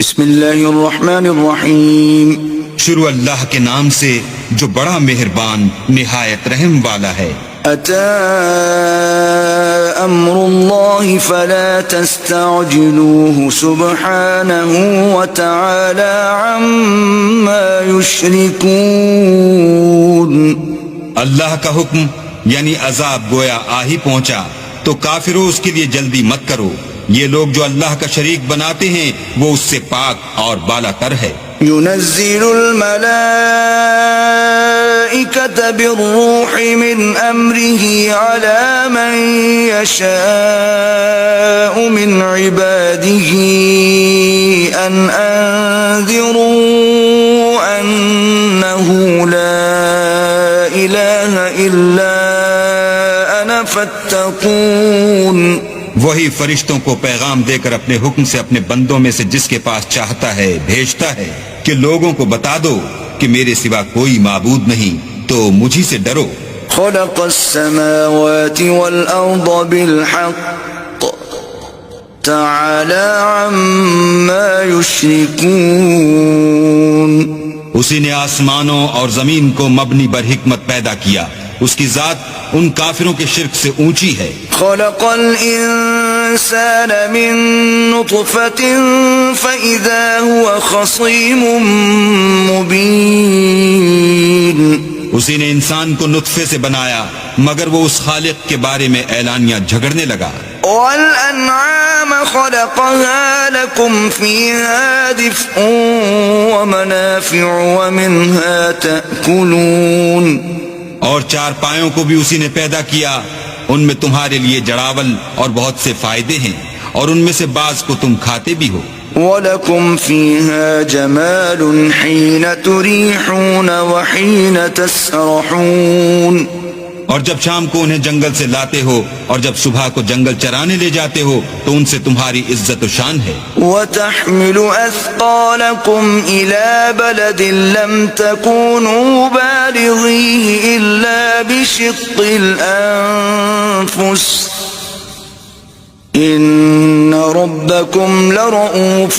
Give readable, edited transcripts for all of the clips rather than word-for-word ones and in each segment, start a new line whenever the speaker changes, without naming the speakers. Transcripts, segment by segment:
بسم اللہ الرحمن الرحیم.
شروع اللہ کے نام سے جو بڑا مہربان نہایت رحم والا ہے.
أتى أمر الله فلا تستعجلوه سبحانه وتعالى عما يشركون.
اللہ کا حکم یعنی عذاب گویا آ ہی پہنچا تو کافروں اس کے لیے جلدی مت کرو. یہ لوگ جو اللہ کا شریک بناتے ہیں وہ اس سے پاک اور بالا تر ہے.
ينزل الملائكة بالروح من أمره على من يشاء من عباده أن أنذروا أنه لا إله إلا أنا فاتقون.
وہی فرشتوں کو پیغام دے کر اپنے حکم سے اپنے بندوں میں سے جس کے پاس چاہتا ہے بھیجتا ہے کہ لوگوں کو بتا دو کہ میرے سوا کوئی معبود نہیں تو مجھی سے ڈرو.
خلق السماوات والأرض بالحق تعالى عما يشركون.
اسی نے آسمانوں اور زمین کو مبنی بر حکمت پیدا کیا. اس کی ذات ان کافروں کے شرک سے اونچی ہے.
خلق الانسان من نطفة فإذا هو خصيم مبين.
اسی نے انسان کو نطفے سے بنایا مگر وہ اس خالق کے بارے میں اعلانیہ جھگڑنے لگا.
والأنعام خلقها لكم فيها دفء ومنافع ومنها تأكلون.
اور چار پایوں کو بھی اسی نے پیدا کیا، ان میں تمہارے لیے جڑاول اور بہت سے فائدے ہیں اور ان میں سے بعض کو تم کھاتے بھی ہو.
وَلَكُمْ فِيهَا جَمَالٌ حِينَ تُرِيحُونَ وَحِينَ تَسْرَحُونَ.
اور جب شام کو انہیں جنگل سے لاتے ہو اور جب صبح کو جنگل چرانے لے جاتے ہو تو ان سے تمہاری عزت و شان ہے.
وَتَحْمِلُ أَثْقَالَكُمْ إِلَى بَلَدٍ لَمْ تَكُونُوا بَالِغِيهِ إِلَّا بِشِقِّ الْأَنفُسِ إِنَّ رَبَّكُمْ لَرَؤُوفٌ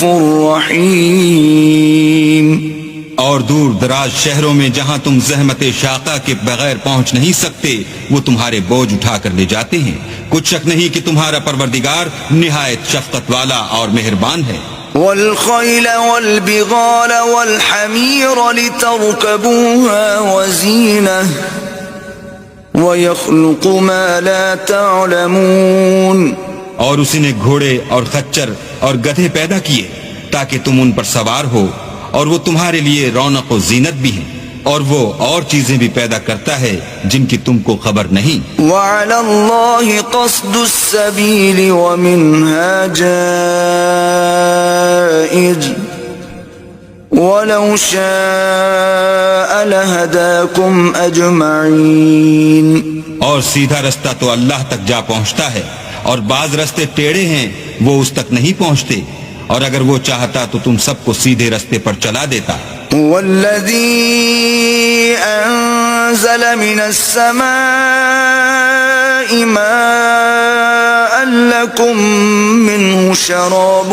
رَحِيمٌ.
اور دور دراز شہروں میں جہاں تم زحمت شاقہ کے بغیر پہنچ نہیں سکتے وہ تمہارے بوجھ اٹھا کر لے جاتے ہیں. کچھ شک نہیں کہ تمہارا پروردگار نہایت شفقت والا اور مہربان ہے.
والخيل والبغال والحمير لتركبوها وزينة ويخلق ما لا تعلمون.
اور اسی نے گھوڑے اور خچر اور گدھے پیدا کیے تاکہ تم ان پر سوار ہو اور وہ تمہارے لیے رونق و زینت بھی ہیں اور وہ اور چیزیں بھی پیدا کرتا ہے جن کی تم کو خبر نہیں.
وعلى الله قصد السبيل ومنها جائر ولو شاء لهداكم أجمعين.
اور سیدھا رستہ تو اللہ تک جا پہنچتا ہے اور بعض رستے ٹیڑھے ہیں وہ اس تک نہیں پہنچتے اور اگر وہ چاہتا تو تم سب کو سیدھے رستے پر چلا دیتا.
والذي أنزل من السماء ماء لكم منه شراب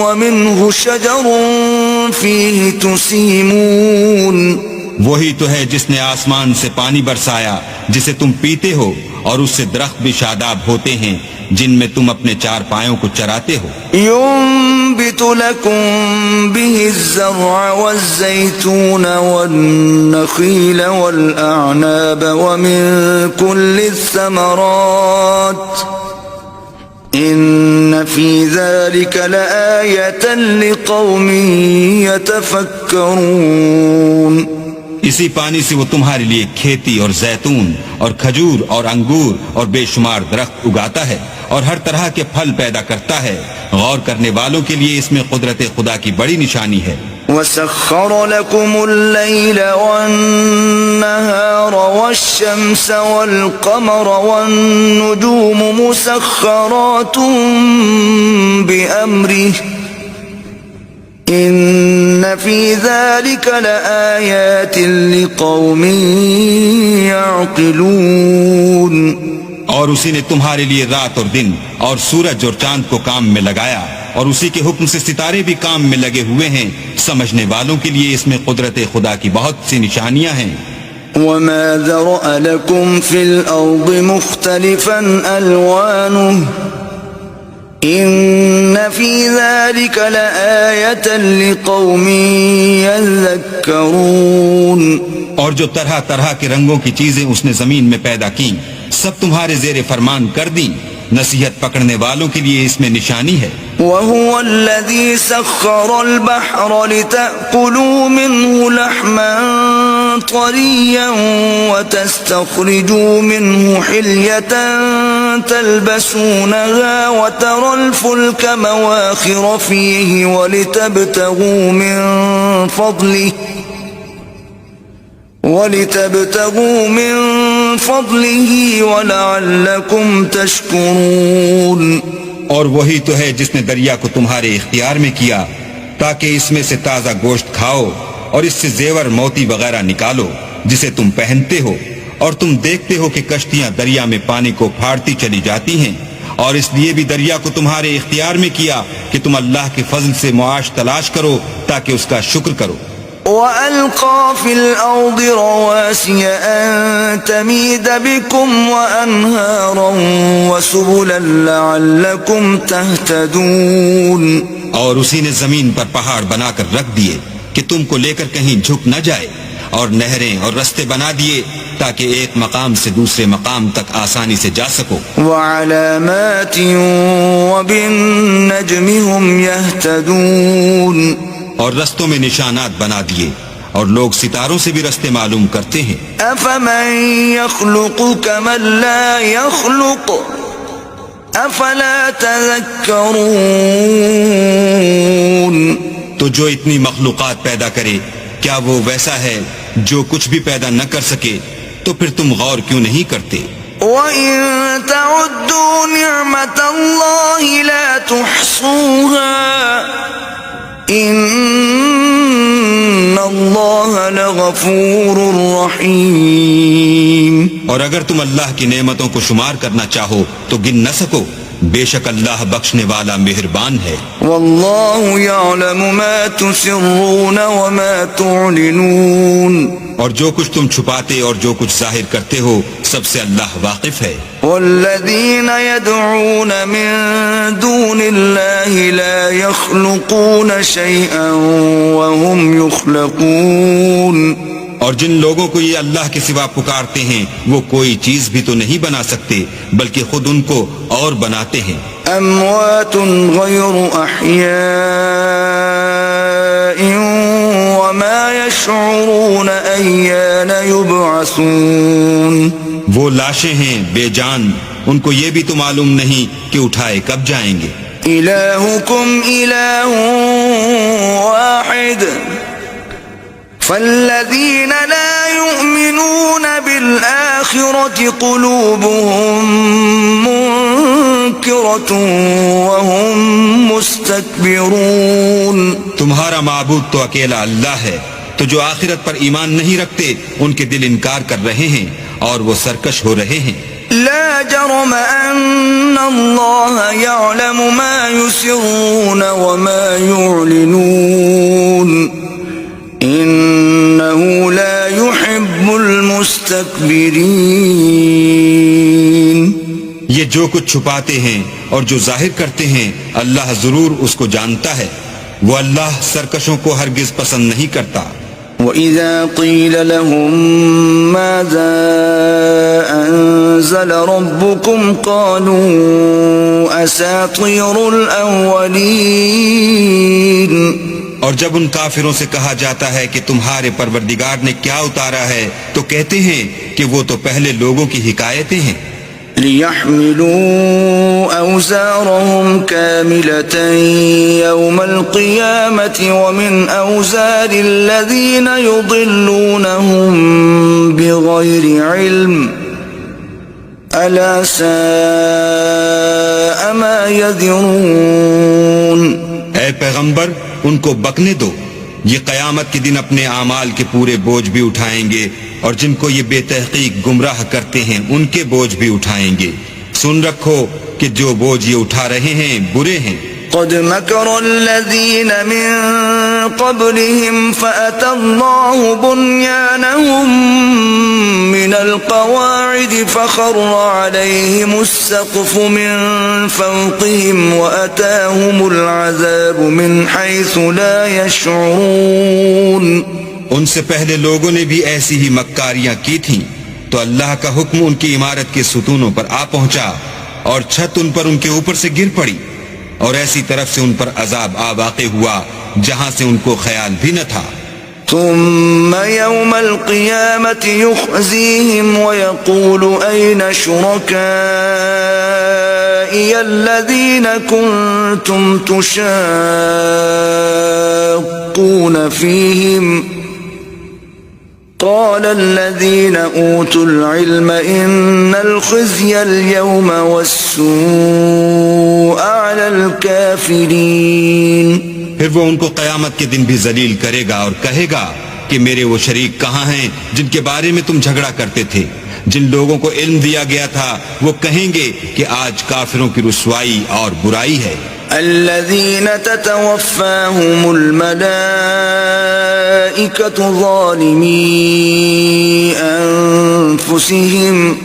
ومنه شجر فيه تسيمون.
وہی تو ہے جس نے آسمان سے پانی برسایا جسے تم پیتے ہو اور اس سے درخت بھی شاداب ہوتے ہیں جن میں تم اپنے چار پایوں کو چراتے ہو.
ينبت لكم به الزرع والزيتون والنخيل والأعناب ومن كل الثمرات إن في ذلك لآية لقوم يتفكرون.
اسی پانی سے وہ تمہارے لیے کھیتی اور زیتون اور کھجور اور انگور اور بے شمار درخت اگاتا ہے اور ہر طرح کے پھل پیدا کرتا ہے. غور کرنے والوں کے لیے اس میں قدرت خدا کی بڑی نشانی ہے.
وَسَخَّرَ لَكُمُ اللَّيْلَ وَالنَّهَارَ وَالشَّمْسَ وَالْقَمَرَ وَالنُّجُومُ مُسَخَّرَاتٌ بِأَمْرِهِ إِنَّ فِي ذَلِكَ لَآيَاتٍ لِقَوْمٍ يَعْقِلُونَ.
اور اسی نے تمہارے لیے رات اور دن اور سورج اور چاند کو کام میں لگایا اور اسی کے حکم سے ستارے بھی کام میں لگے ہوئے ہیں. سمجھنے والوں کے لیے اس میں قدرت خدا کی بہت سی نشانیاں ہیں.
وما ذرأ لكم في الأرض مختلفا ألوانه إن في ذلك لآية لقوم يذكرون.
اور جو طرح طرح کے رنگوں کی چیزیں اس نے زمین میں پیدا کی سب تمہارے زیر فرمان کر دی. نصیحت پکڑنے والوں کے لیے اس میں نشانی ہے.
وهو الذي سخر البحر لتأكلوا منه لحما طريا وتستخرجوا منه حلية تلبسونها وترى الفلك مواخر فيه ولتبتغوا من فضله ولعلكم تشكرون.
اور وہی تو ہے جس نے دریا کو تمہارے اختیار میں کیا تاکہ اس میں سے تازہ گوشت کھاؤ اور اس سے زیور موتی وغیرہ نکالو جسے تم پہنتے ہو. اور تم دیکھتے ہو کہ کشتیاں دریا میں پانی کو پھاڑتی چلی جاتی ہیں. اور اس لیے بھی دریا کو تمہارے اختیار میں کیا کہ تم اللہ کے فضل سے معاش تلاش کرو تاکہ اس کا شکر کرو.
وَأَلْقَى فِي الْأَرْضِ رَوَاسِيَ أَن تَمِيدَ بِكُمْ وَأَنْهَارًا وَسُبُلًا لَعَلَّكُمْ تَهْتَدُونَ.
اور اسی نے زمین پر پہاڑ بنا کر رکھ دیے کہ تم کو لے کر کہیں جھک نہ جائے, اور نہریں اور رستے بنا دیے تاکہ ایک مقام سے دوسرے مقام تک آسانی سے جا سکو.
وَعَلَامَاتٍ وَبِالنَّجْمِ هُمْ يَهْتَدُونَ.
اور رستوں میں نشانات بنا دیے اور لوگ ستاروں سے بھی رستے معلوم کرتے ہیں.
أَفَمَن يَخْلُقُ كَمَن لَّا يَخْلُقُ أَفَلَا تَذَكَّرُونَ.
تو جو اتنی مخلوقات پیدا کرے کیا وہ ویسا ہے جو کچھ بھی پیدا نہ کر سکے؟ تو پھر تم غور کیوں نہیں کرتے؟
وَإِن تَعُدُّوا نِعْمَةَ اللَّهِ لَا تُحْصُوهَا ان اللہ لغفور رحیم.
اور اگر تم اللہ کی نعمتوں کو شمار کرنا چاہو تو گن نہ سکو. بے شک اللہ بخشنے والا مہربان ہے.
واللہ یعلم ما تسرون وما تعلنون.
اور جو کچھ تم چھپاتے اور جو کچھ ظاہر کرتے ہو سب سے اللہ واقف ہے.
والذین يدعون من دون اللہ لا يخلقون شیئا وهم يخلقون.
اور جن لوگوں کو یہ اللہ کے سوا پکارتے ہیں وہ کوئی چیز بھی تو نہیں بنا سکتے بلکہ خود ان کو اور بناتے ہیں.
اموات غیر احیاء وما يشعرون ایان یبعثون.
وہ لاشیں ہیں بے جان, ان کو یہ بھی تو معلوم نہیں کہ اٹھائے کب جائیں گے.
الہکم الہ واحد فالذین لا یؤمنون بالآخرة قلوبهم منکرة وهم مستکبرون.
تمہارا معبود تو اکیلا اللہ ہے, تو جو آخرت پر ایمان نہیں رکھتے ان کے دل انکار کر رہے ہیں اور وہ سرکش ہو رہے ہیں.
لا جرم ان اللہ یعلم ما یسرون وما یعلنون انه لا يحب المستكبرین.
یہ جو کچھ چھپاتے ہیں اور جو ظاہر کرتے ہیں اللہ ضرور اس کو جانتا ہے. وہ اللہ سرکشوں کو ہرگز پسند نہیں کرتا.
وَإِذَا قِيلَ لَهُم مَّاذَا أَنزَلَ رَبُّكُمْ قَالُوا أَسَاطِيرُ الْأَوَّلِينَ.
اور جب ان کافروں سے کہا جاتا ہے کہ تمہارے پروردگار نے کیا اتارا ہے تو کہتے ہیں کہ وہ تو پہلے لوگوں کی حکایتیں ہیں.
لِيَحْمِلُوا أَوْزَارَهُمْ كَامِلَةً يَوْمَ الْقِيَامَةِ وَمِنْ أَوْزَارِ الَّذِينَ يُضِلُّونَهُمْ بِغَيْرِ عِلْمٍ أَلَا سَاءَ مَا يَذِرُونَ.
اے پیغمبر ان کو بکنے دو, یہ قیامت کے دن اپنے اعمال کے پورے بوجھ بھی اٹھائیں گے اور جن کو یہ بے تحقیق گمراہ کرتے ہیں ان کے بوجھ بھی اٹھائیں گے. سن رکھو کہ جو بوجھ یہ اٹھا رہے ہیں برے ہیں.
قد مكر الذين من قبلهم فأتى الله بنيانهم من القواعد فخر عليهم السقف من فوقهم وأتاهم العذاب من حيث لا يشعرون.
ان سے پہلے لوگوں نے بھی ایسی ہی مکاریاں کی تھیں تو اللہ کا حکم ان کی عمارت کے ستونوں پر آ پہنچا اور چھت ان پر ان کے اوپر سے گر پڑی اور ایسی طرف سے ان پر عذاب آ واقع ہوا جہاں سے ان کو خیال بھی نہ تھا.
ثم يوم القيامة يخزيهم ويقول أين شركائي الذين كنتم تشاقون فيهم قال الذين أوتوا العلم إن الخزي اليوم والسوء على الكافرين.
پھر وہ ان کو قیامت کے دن بھی ذلیل کرے گا اور کہے گا کہ میرے وہ شریک کہاں ہیں جن کے بارے میں تم جھگڑا کرتے تھے. جن لوگوں کو علم دیا گیا تھا وہ کہیں گے کہ آج کافروں کی رسوائی اور برائی ہے.
الذين تتوفاهم الملائكة ظالمي أنفسهم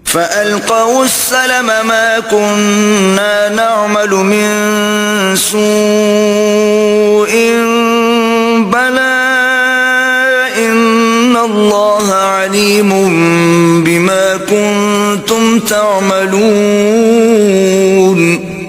فألقوا السلم ما كنا نعمل من سوء بلى إن الله عليم بما كنتم تعملون.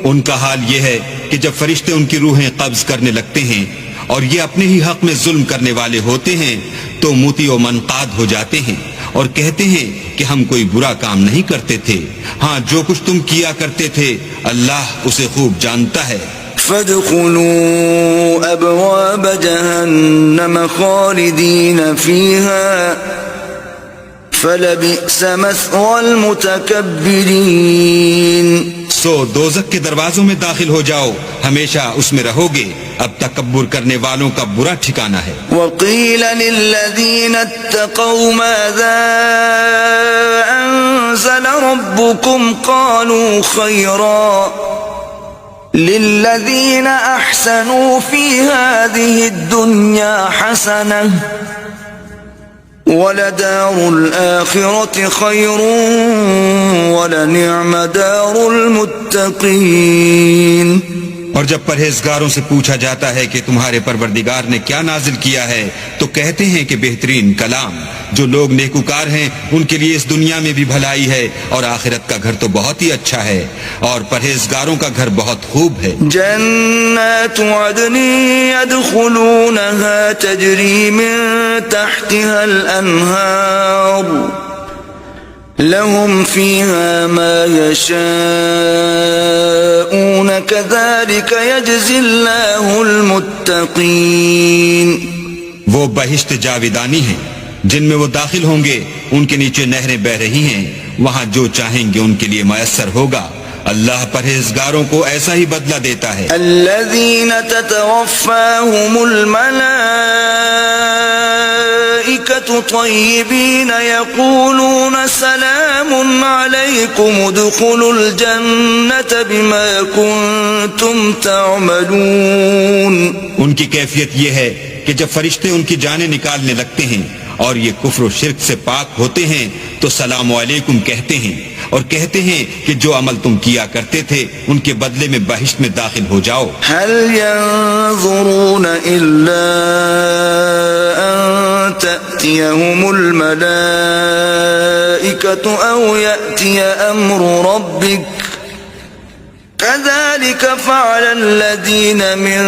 ان کا حال یہ ہے کہ جب فرشتے ان کی روحیں قبض کرنے لگتے ہیں اور یہ اپنے ہی حق میں ظلم کرنے والے ہوتے ہیں تو موتی و منقاد ہو جاتے ہیں اور کہتے ہیں کہ ہم کوئی برا کام نہیں کرتے تھے. ہاں جو کچھ تم کیا کرتے تھے اللہ اسے خوب جانتا ہے.
فادخلوا ابواب جہنم خالدین فیہا فلبئس مثوى المتکبرین.
سو دوزخ کے دروازوں میں داخل ہو جاؤ ہمیشہ اس میں رہو گے اب تکبر کرنے والوں کا برا ٹھکانہ ہے.
وقیل للذین اتقوا ماذا انزل ربکم قالوا خیرا للذین احسنوا فی هذه الدنیا حسنہ وَلَدَارُ الْآخِرَةِ خَيْرٌ وَلَنِعْمَ دَارُ الْمُتَّقِينَ.
اور جب پرہیزگاروں سے پوچھا جاتا ہے کہ تمہارے پروردگار نے کیا نازل کیا ہے تو کہتے ہیں کہ بہترین کلام. جو لوگ نیکوکار ہیں ان کے لیے اس دنیا میں بھی بھلائی ہے اور آخرت کا گھر تو بہت ہی اچھا ہے اور پرہیزگاروں کا گھر بہت خوب ہے.
جنات عدن يدخلونها تجری من تحتها الانہار لهم فيها ما يشاءون كذلك يجزي الله المتقين.
وہ بہشت جاویدانی ہیں جن میں وہ داخل ہوں گے ان کے نیچے نہریں بہ رہی ہیں وہاں جو چاہیں گے ان کے لیے میسر ہوگا. اللہ پرہیزگاروں کو ایسا ہی بدلہ دیتا ہے.
الذين تتوفاهم الملائكة طيبين يقولون سلام عليكم ادخلوا الجنة بما كنتم تعملون.
ان کی کیفیت یہ ہے کہ جب فرشتے ان کی جانیں نکالنے لگتے ہیں اور یہ کفر و شرک سے پاک ہوتے ہیں تو سلام علیکم کہتے ہیں اور کہتے ہیں کہ جو عمل تم کیا کرتے تھے ان کے بدلے میں بہشت میں داخل ہو جاؤ.
هل ينظرون إلا أن تأتيهم الملائكة أو يأتي أمر ربك كذلك فعل الذين من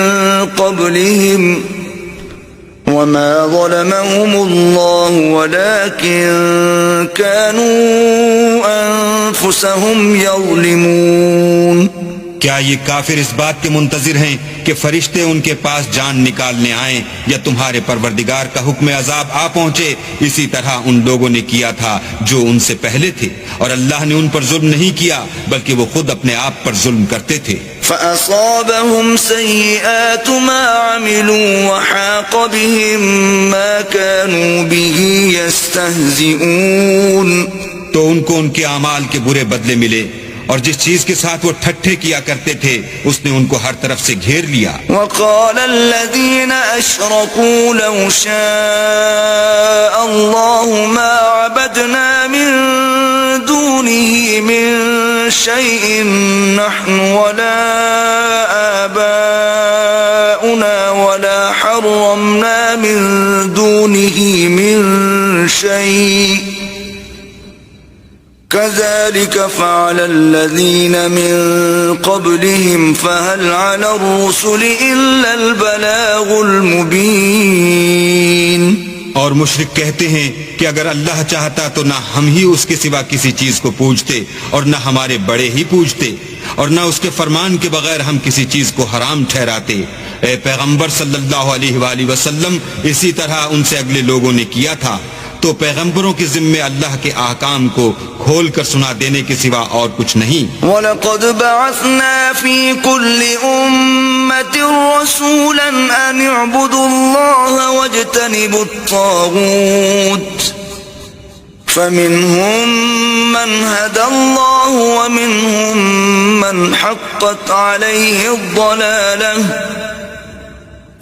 قبلهم وما ظلمهم الله ولكن كانوا أنفسهم يظلمون.
کیا یہ کافر اس بات کے منتظر ہیں کہ فرشتے ان کے پاس جان نکالنے آئیں یا تمہارے پروردگار کا حکم عذاب آ پہنچے؟ اسی طرح ان لوگوں نے کیا تھا جو ان سے پہلے تھے اور اللہ نے ان پر ظلم نہیں کیا بلکہ وہ خود اپنے آپ پر ظلم کرتے تھے.
فأصابهم سيئات ما عملوا وحاق بهم ما كانوا به يستهزئون.
تو ان کو ان کے اعمال کے برے بدلے ملے اور جس چیز کے ساتھ وہ ٹھٹھے کیا کرتے تھے اس نے ان کو ہر طرف سے گھیر لیا.
وقال الذين أشركوا لو شاء الله ما عبدنا من دونه من شيء نحن ولا آباؤنا ولا حرمنا من دونه من شيء كذلك فعل الذين من قبلهم فهل على الرسل إلا البلاغ المبين.
اور مشرک کہتے ہیں کہ اگر اللہ چاہتا تو نہ ہم ہی اس کے سوا کسی چیز کو پوجتے اور نہ ہمارے بڑے ہی پوجتے اور نہ اس کے فرمان کے بغیر ہم کسی چیز کو حرام ٹھہراتے. اے پیغمبر صلی اللہ علیہ وآلہ وسلم اسی طرح ان سے اگلے لوگوں نے کیا تھا. تو پیغمبروں کے ذمے اللہ کے احکام کو کھول کر سنا دینے کے سوا اور کچھ نہیں.
وَلَقَدْ بَعَثْنَا فِي كُلِّ أُمَّةٍ رَسُولًا أَنِ اعْبُدُوا اللَّهَ وَاجْتَنِبُوا الطَّاغُوتَ فَمِنْهُمْ مَنْ هَدَى اللَّهُ وَمِنْهُمْ مَنْ حَقَّتْ عَلَيْهِ الضَّلَالَةُ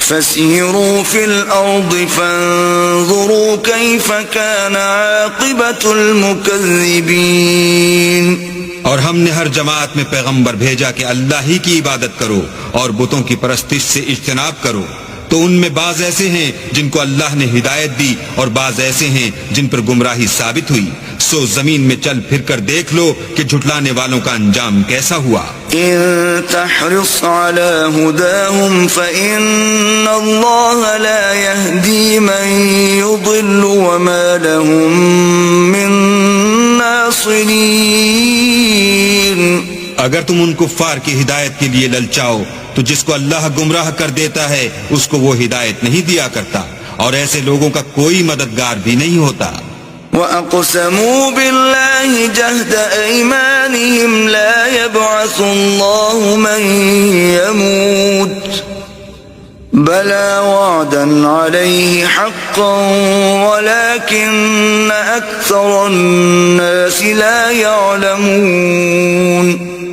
فَسِيرُوا فِي الْأَرْضِ فَانظُرُوا كَيْفَ كَانَ عَاقِبَةُ الْمُكَذِّبِينَ.
اور ہم نے ہر جماعت میں پیغمبر بھیجا کہ اللہ ہی کی عبادت کرو اور بتوں کی پرستش سے اجتناب کرو. تو ان میں بعض ایسے ہیں جن کو اللہ نے ہدایت دی اور بعض ایسے ہیں جن پر گمراہی ثابت ہوئی. سو زمین میں چل پھر کر دیکھ لو کہ جھٹلانے والوں کا انجام کیسا ہوا.
إن تحرص على هداهم فإن الله لا يهدي من يضل وما لهم من ناصرين.
اگر تم ان کفار کی ہدایت کے لیے للچاؤ تو جس کو اللہ گمراہ کر دیتا ہے اس کو وہ ہدایت نہیں دیا کرتا اور ایسے لوگوں کا کوئی مددگار بھی نہیں ہوتا.
وَأَقْسَمُوا بِاللَّهِ جَهْدَ أَيْمَانِهِمْ لَا يَبْعَثُ اللَّهُ مَن يَمُوتُ بَلَى وَعْدًا عَلَيْهِ حَقًّا وَلَكِنَّ أَكْثَرَ النَّاسِ لَا يَعْلَمُونَ.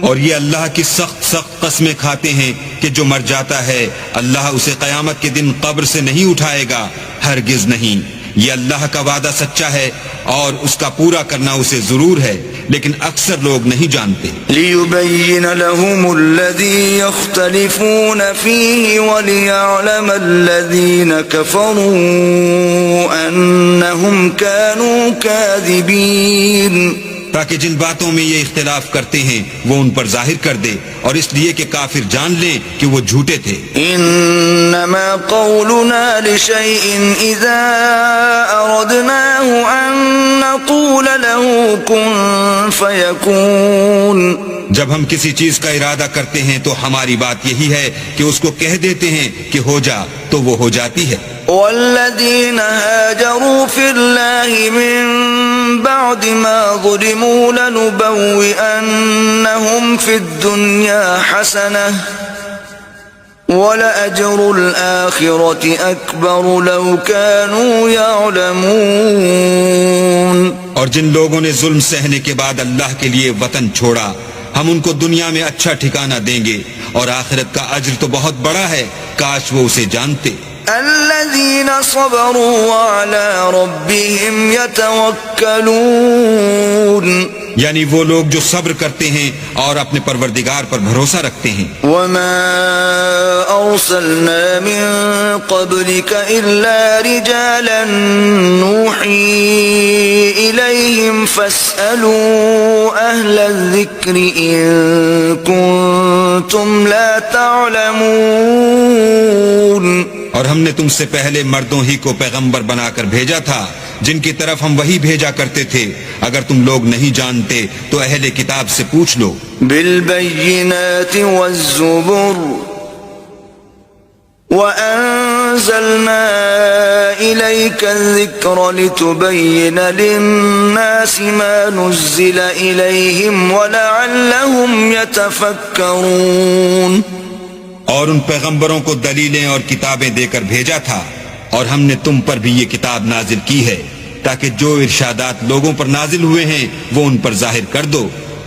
اور یہ اللہ کی سخت قسمیں کھاتے ہیں کہ جو مر جاتا ہے اللہ اسے قیامت کے دن قبر سے نہیں اٹھائے گا، ہرگز نہیں. یہ اللہ کا وعدہ سچا ہے اور اس کا پورا کرنا اسے ضرور ہے، لیکن اکثر لوگ نہیں جانتے.
لِيُبَيِّنَ لَهُمُ الَّذِي يَخْتَلِفُونَ فِيهِ وَلِيَعْلَمَ الَّذِينَ كَفَرُوا أَنَّهُمْ كَانُوا كَاذِبِينَ.
تاکہ جن باتوں میں یہ اختلاف کرتے ہیں وہ ان پر ظاہر کر دے اور اس لیے کہ کافر جان لیں کہ وہ جھوٹے تھے.
انما قولنا لشيء اذا اردناه ان نقول له كن فيكون.
جب ہم کسی چیز کا ارادہ کرتے ہیں تو ہماری بات یہی ہے کہ اس کو کہہ دیتے ہیں کہ ہو جا تو وہ ہو جاتی ہے.
والذين هاجروا في الله من بعد ما ظلموا لنبوئنهم في الدنيا حسنة ولأجر الآخرة أكبر لو كانوا يعلمون.
اور جن لوگوں نے ظلم سہنے کے بعد اللہ کے لیے وطن چھوڑا ہم ان کو دنیا میں اچھا ٹھکانہ دیں گے اور آخرت کا اجر تو بہت بڑا ہے، کاش وہ اسے جانتے.
الذين صبروا وعلى ربهم يتوكلون.
یعنی وہ لوگ جو صبر کرتے ہیں اور اپنے پروردگار پر بھروسہ رکھتے ہیں.
وما أرسلنا من قبلك إلا رجالا نوحي إليهم فاسألوا أهل الذكر إن كنتم لا تعلمون.
اور ہم نے تم سے پہلے مردوں ہی کو پیغمبر بنا کر بھیجا تھا جن کی طرف ہم وہی بھیجا کرتے تھے. اگر تم لوگ نہیں جانتے تو اہل کتاب سے پوچھ لو.
بالبينات والزبر وأنزلنا إليك الذكر لتبين للناس ما نزل إليهم ولعلهم يتفكرون.
اور ان پیغمبروں کو دلیلیں اور کتابیں دے کر بھیجا تھا اور ہم نے تم پر بھی یہ کتاب نازل کی ہے تاکہ جو ارشادات لوگوں پر نازل ہوئے ہیں وہ ان پر ظاہر کر دو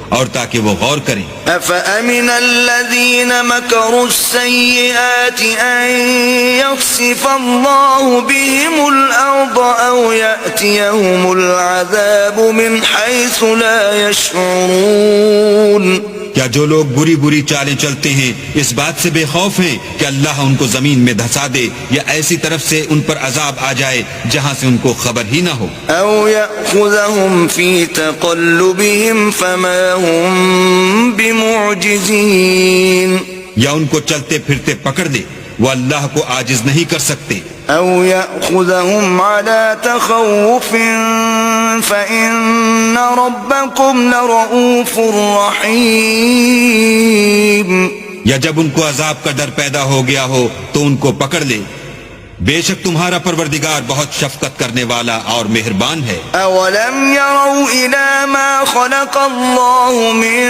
اور تاکہ وہ غور کریں.
أفأمن الذين مكروا السيئات أن يخسف الله بهم الأرض أو يأتيهم العذاب من حيث لا يشعرون.
کیا جو لوگ بری بری چالیں چلتے ہیں اس بات سے بے خوف ہیں کہ اللہ ان کو زمین میں دھسا دے یا ایسی طرف سے ان پر عذاب آ جائے جہاں سے ان کو خبر ہی نہ ہو؟
أو يأخذهم في تقلبهم فما هم بمعجزين.
یا ان کو چلتے پھرتے پکڑ دے، وہ اللہ کو عاجز نہیں کر سکتے.
أو يأخذهم على تخوف فإن ربكم لرؤوف رحيم.
یا جب ان کو عذاب کا ڈر پیدا ہو گیا ہو تو ان کو پکڑ لے، بے شک تمہارا پروردگار بہت شفقت کرنے والا اور مہربان ہے.
أولم يروا إلى ما خلق الله من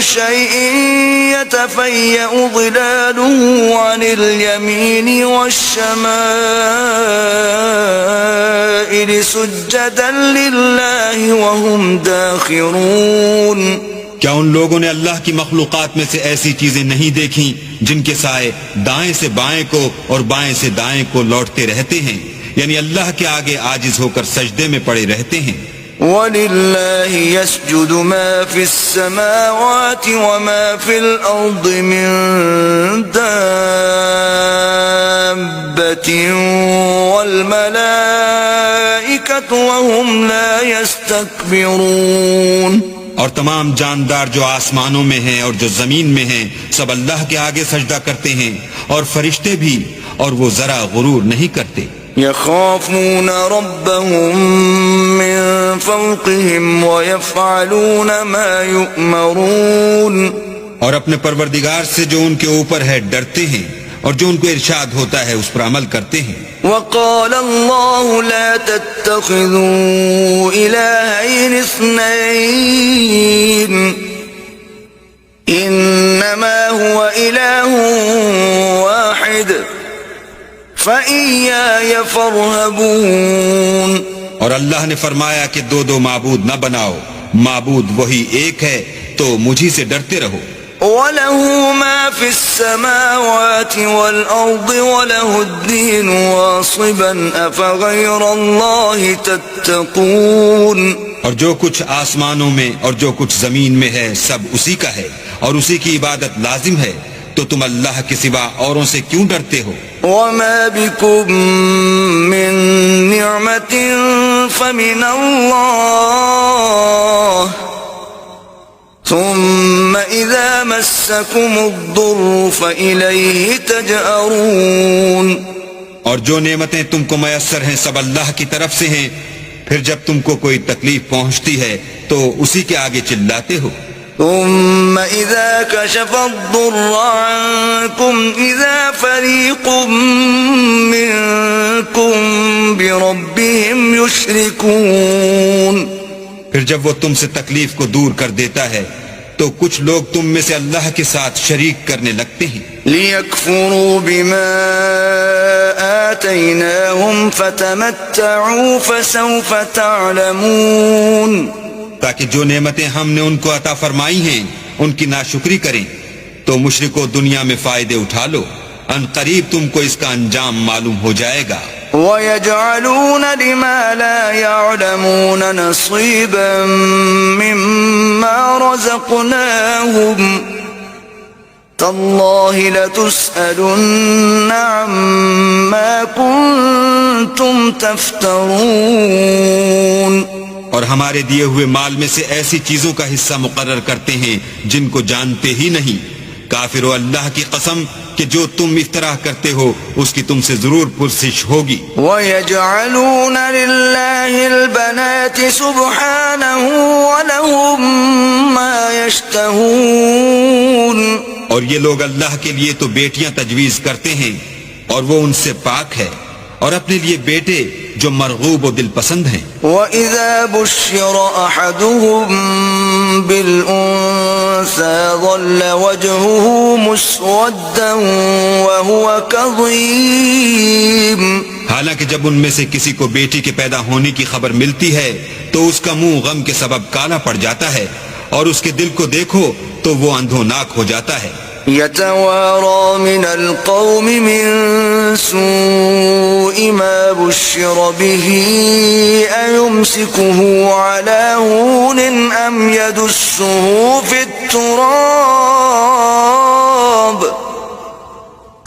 شيء يتفيأ ظلاله عن اليمين والشمائل سجدا لله وهم داخرون.
کیا ان لوگوں نے اللہ کی مخلوقات میں سے ایسی چیزیں نہیں دیکھیں جن کے سائے دائیں سے بائیں کو اور بائیں سے دائیں کو لوٹتے رہتے ہیں، یعنی اللہ کے آگے عاجز ہو کر سجدے میں پڑے رہتے ہیں.
وَلِلَّهِ يَسْجُدُ مَا فِي السَّمَاوَاتِ وَمَا فِي الْأَرْضِ مِن دَابَّةٍ وَالْمَلَائِكَةُ وَهُمْ لَا يَسْتَكْبِرُونَ.
اور تمام جاندار جو آسمانوں میں ہیں اور جو زمین میں ہیں سب اللہ کے آگے سجدہ کرتے ہیں، اور فرشتے بھی، اور وہ ذرا غرور نہیں کرتے.
يخافون ربهم من فوقهم ويفعلون ما يؤمرون.
اور اپنے پروردگار سے جو ان کے اوپر ہے ڈرتے ہیں، اور جو ان کو ارشاد ہوتا ہے اس پر عمل کرتے ہیں.
وقال الله لا تتخذوا إلهين اثنين إنما هو إله واحد فإياي فارهبون.
اور اللہ نے فرمایا کہ دو دو معبود نہ بناؤ، معبود وہی ایک ہے تو مجھی سے ڈرتے رہو.
وَلَهُ مَا فِي السَّمَاوَاتِ وَالْأَرْضِ وَلَهُ الدِّينُ وَاصِبًا أَفَغَيْرَ اللَّهِ تَتَّقُونَ.
اور جو کچھ آسمانوں میں اور جو کچھ زمین میں ہے سب اسی کا ہے اور اسی کی عبادت لازم ہے، تو تم اللہ کے سوا اوروں سے کیوں ڈرتے ہو؟
وَمَا بِكُم مِّن نِّعْمَةٍ فَمِنَ اللَّهِ ثم اذا مسكم الضر فإليه تجأرون.
اور جو نعمتیں تم کو میسر ہیں سب اللہ کی طرف سے ہیں، پھر جب تم کو کوئی تکلیف پہنچتی ہے تو اسی کے آگے چلاتے ہو.
ثم اذا كشف الضر عنكم اذا فريق منكم بربهم يشركون.
پھر جب وہ تم سے تکلیف کو دور کر دیتا ہے تو کچھ لوگ تم میں سے اللہ کے ساتھ شریک کرنے لگتے ہیں.
لِيَكْفُرُوا بِمَا آتَيْنَاهُمْ فَتَمَتَّعُوا فَسَوْفَ تَعْلَمُونَ.
تاکہ جو نعمتیں ہم نے ان کو عطا فرمائی ہیں ان کی ناشکری کریں تو مشرکو دنیا میں فائدے اٹھا لو، ان قریب تم کو اس کا انجام معلوم ہو جائے گا.
وَيَجْعَلُونَ لِمَا لَا يَعْلَمُونَ نَصِيبًا مِّمَّا رَزَقْنَاهُمْ تَاللَّهِ لَتُسْأَلُنَّ عَمَّا كُنتُمْ تَفْتَرُونَ.
اور ہمارے دیے ہوئے مال میں سے ایسی چیزوں کا حصہ مقرر کرتے ہیں جن کو جانتے ہی نہیں. کافرو اللہ کی قسم کہ جو تم افطراء کرتے ہو اس کی تم سے ضرور پرسش ہوگی.
وَيَجْعَلُونَ لِلَّهِ الْبَنَاتِ سُبْحَانَهُ وَلَهُم مَّا يَشْتَهُونَ.
اور یہ لوگ اللہ کے لیے تو بیٹیاں تجویز کرتے ہیں اور وہ ان سے پاک ہے، اور اپنے لیے بیٹے جو مرغوب و دل پسند ہیں.
وَإِذَا بُشِّرَ أَحَدُهُم بِالْأُنثَىٰ ظَلَّ وَجْهُهُ مُسْوَدًّا وَهُوَ كَظِيمٌ.
حالانکہ جب ان میں سے کسی کو بیٹی کے پیدا ہونے کی خبر ملتی ہے تو اس کا منہ غم کے سبب کالا پڑ جاتا ہے اور اس کے دل کو دیکھو تو وہ اندھوناک ہو جاتا ہے.
يتوارى من القوم من سوء ما بشر به أيمسكه على هون أم يدسه في التراب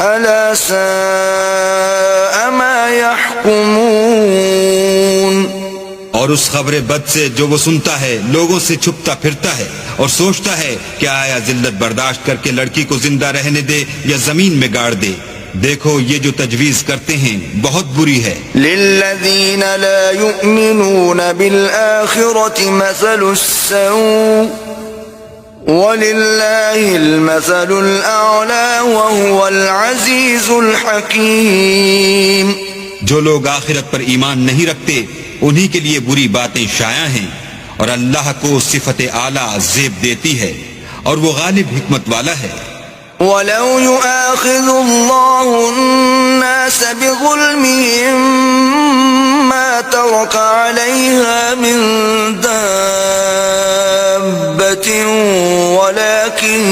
ألا ساء ما يحكمون.
اور اس خبر بد سے جو وہ سنتا ہے لوگوں سے چھپتا پھرتا ہے اور سوچتا ہے کہ آیا ذلت برداشت کر کے لڑکی کو زندہ رہنے دے یا زمین میں گاڑ دے. دیکھو یہ جو تجویز کرتے ہیں بہت بری ہے.
للذین لا یؤمنون بالآخرة مثل السوء وللہ المثل الأعلى وهو العزیز الحکیم.
جو لوگ آخرت پر ایمان نہیں رکھتے انہی کے لیے بری باتیں شائع ہیں اور اللہ کو صفت اعلیٰ زیب دیتی ہے اور وہ غالب حکمت والا ہے.
وَلَوْ يُؤَاخِذُ اللَّهُ النَّاسَ بِظُلْمِهِمْ مَا تَرَكَ عَلَيْهَا مِنْ دَابَّةٍ وَلَكِنْ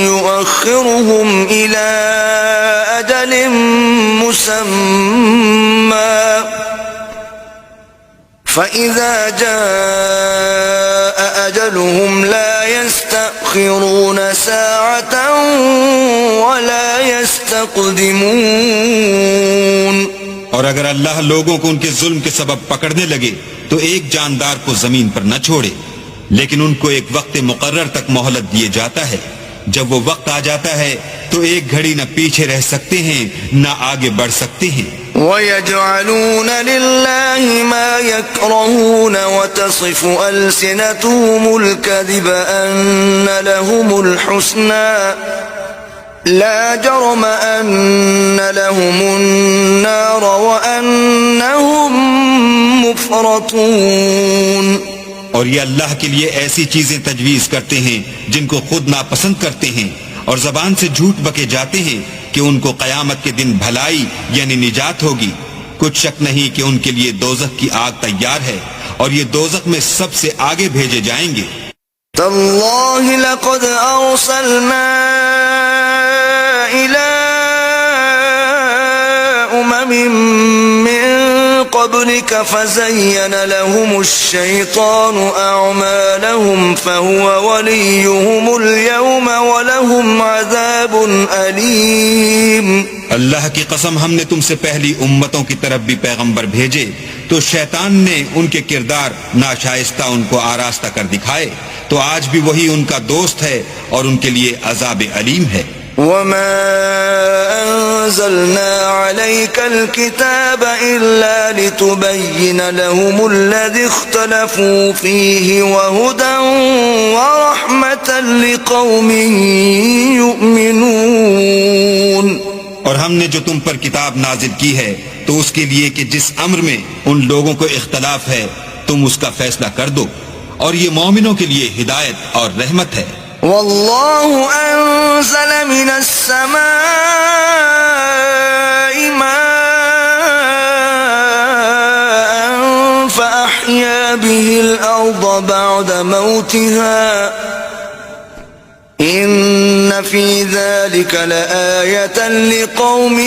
يُؤَخِّرُهُمْ إِلَى أَجَلٍ مُّسَمًّى فَإِذَا جَاءَ أَجَلُهُمْ لَا يَسْتَأْخِرُونَ سَاعَةً وَلَا يَسْتَقْدِمُونَ.
اور اگر اللہ لوگوں کو ان کے ظلم کے سبب پکڑنے لگے تو ایک جاندار کو زمین پر نہ چھوڑے، لیکن ان کو ایک وقت مقرر تک مہلت دیے جاتا ہے. جب وہ وقت آ جاتا ہے تو ایک گھڑی نہ پیچھے رہ سکتے ہیں نہ آگے بڑھ سکتے ہیں.
وَيَجْعَلُونَ لِلَّهِ مَا يَكْرَهُونَ وَتَصِفُ أَلْسِنَتُهُمُ الْكَذِبَ أَنَّ لَهُمُ الْحُسْنَى لَا جَرَمَ أَنَّ لَهُمُ النَّارَ وَأَنَّهُمْ مُفْرَطُونَ.
اور یہ اللہ کے لیے ایسی چیزیں تجویز کرتے ہیں جن کو خود ناپسند کرتے ہیں اور زبان سے جھوٹ بکے جاتے ہیں کہ ان کو قیامت کے دن بھلائی یعنی نجات ہوگی. کچھ شک نہیں کہ ان کے لیے دوزخ کی آگ تیار ہے اور یہ دوزخ میں سب سے آگے بھیجے جائیں گے.
تاللہ لقد ارسلنا الى امم من قبلك فزين لهم الشيطان اعمالهم فهو وليهم اليوم ولهم عذاب اليم.
اللہ کی قسم ہم نے تم سے پہلی امتوں کی طرف بھی پیغمبر بھیجے تو شیطان نے ان کے کردار ناشائستہ ان کو آراستہ کر دکھائے تو آج بھی وہی ان کا دوست ہے اور ان کے لیے عذاب علیم ہے.
وما أنزلنا عليك الكتاب إلا لتبين لهم الذي اختلفوا فيه وهدى ورحمة لقوم يؤمنون.
اور ہم نے جو تم پر کتاب نازل کی ہے تو اس کے لیے کہ جس امر میں ان لوگوں کو اختلاف ہے تم اس کا فیصلہ کر دو اور یہ مومنوں کے لیے ہدایت اور رحمت ہے.
والله أنزل من السماء ماء فأحيا به الأرض بعد موتها إن في ذلك لآية لقوم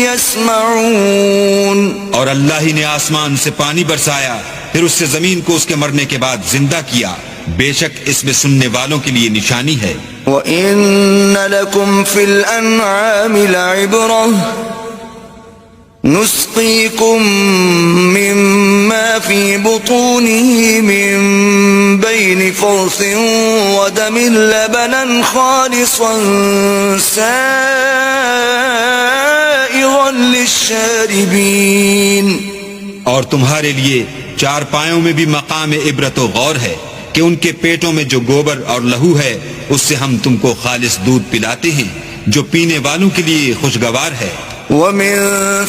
يسمعون.
اور اللہ ہی نے آسمان سے پانی برسایا پھر اس سے زمین کو اس کے مرنے کے بعد زندہ کیا، بے شک اس میں سننے والوں کے لیے نشانی ہے.
وَإِنَّ لَكُمْ فِي الْأَنْعَامِ لَعِبْرَةً نُسْقِيكُم مِّمَّا فِي بُطُونِهِ مِن بَيْنِ فَرْثٍ وَدَمٍ لَبَنًا خَالِصًا سَائِغًا لِلشَّارِبِينَ.
اور تمہارے لیے چار پایوں میں بھی مقام عبرت و غور ہے کہ ان کے پیٹوں میں جو گوبر اور لہو ہے اس سے ہم تم کو خالص دودھ پلاتے ہیں جو پینے والوں کے لیے خوشگوار ہے.
وَمِن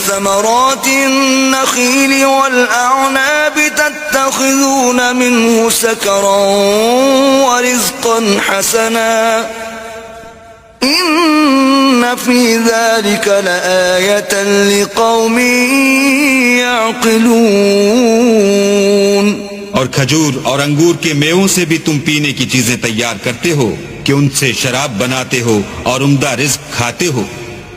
ثَمَرَاتِ النَّخِيلِ وَالْأَعْنَابِ تَتَّخِذُونَ مِنْهُ سَكَرًا وَرِزْقًا حَسَنًا إِنَّ فِي ذَلِكَ لَآيَةً لِقَوْمٍ يَعْقِلُونَ.
اور کھجور اور انگور کے میووں سے بھی تم پینے کی چیزیں تیار کرتے ہو کہ ان سے شراب بناتے ہو اور عمدہ رزق کھاتے ہو.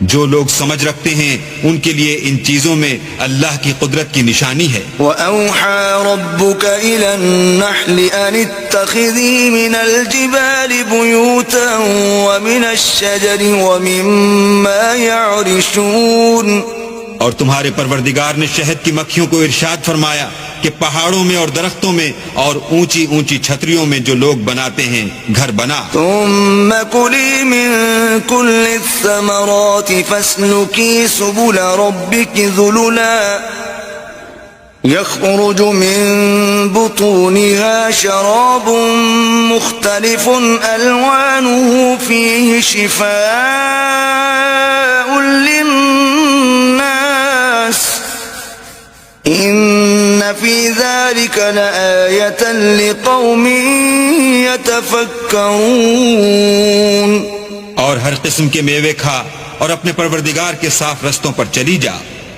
جو لوگ سمجھ رکھتے ہیں ان کے لیے ان چیزوں میں اللہ کی قدرت کی نشانی ہے.
وَأَوْحَى رَبُّكَ إِلَى النَّحْلِ أَنِ اتَّخِذِي مِنَ الْجِبَالِ بُيُوتًا وَمِنَ الشَّجَرِ وَمِمَّا يَعْرِشُونَ.
اور تمہارے پروردگار نے شہد کی مکھیوں کو ارشاد فرمایا کہ پہاڑوں میں اور درختوں میں اور اونچی اونچی چھتریوں میں جو لوگ بناتے ہیں گھر بنا.
ثم كلي من كل الثمرات فاسلكي سبل ربك ذللا يخرج من بطونها شراب مختلف ألوانه فيه شفاء للناس إن في ذلك لآية لقوم يتفكرون.
اور ہر قسم کے میوے کھا اور اپنے پروردگار کے صاف رستوں پر چلی جا.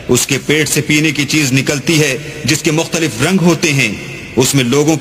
اس کے پیٹ سے پینے کی چیز نکلتی ہے جس کے مختلف رنگ ہوتے ہیں. اس میں لوگوں